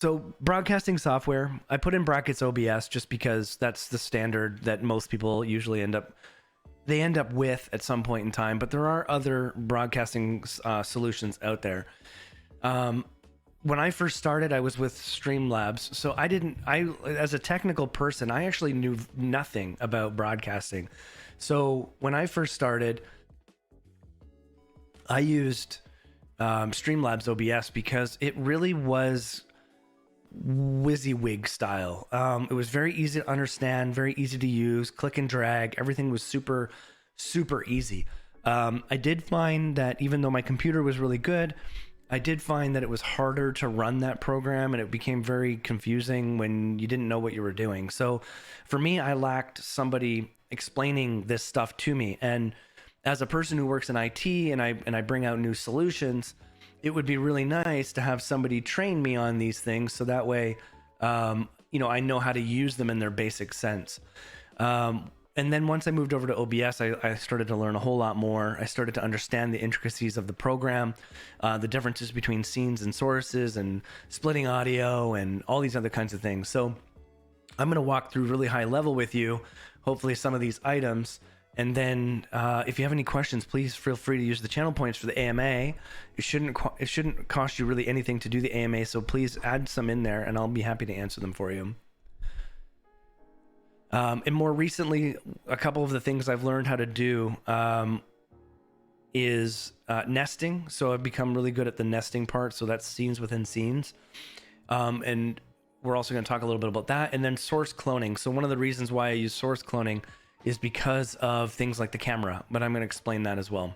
So broadcasting software, I put in brackets OBS just because that's the standard that most people usually end up with at some point in time. But there are other broadcasting solutions out there. When I first started, I was with Streamlabs, so I as a technical person, I actually knew nothing about broadcasting. So when I first started, I used Streamlabs OBS because it really was WYSIWYG style. It was very easy to understand, very easy to use, click and drag. Everything was super, super easy. I did find that even though my computer was really good, I did find that it was harder to run that program, and it became very confusing when you didn't know what you were doing. So for me, I lacked somebody explaining this stuff to me. And as a person who works in IT and I bring out new solutions, it would be really nice to have somebody train me on these things, so that way, I know how to use them in their basic sense. And then once I moved over to OBS, I started to learn a whole lot more. I started to understand the intricacies of the program, the differences between scenes and sources, and splitting audio, and all these other kinds of things. So I'm going to walk through really high level with you, hopefully some of these items. And then if you have any questions, please feel free to use the channel points for the AMA. It shouldn't cost you really anything to do the AMA, so please add some in there, and I'll be happy to answer them for you. And more recently, a couple of the things I've learned how to do is nesting. So I've become really good at the nesting part. So that's scenes within scenes. And we're also going to talk a little bit about that. And then source cloning. So one of the reasons why I use source cloning is because of things like the camera, but I'm going to explain that as well.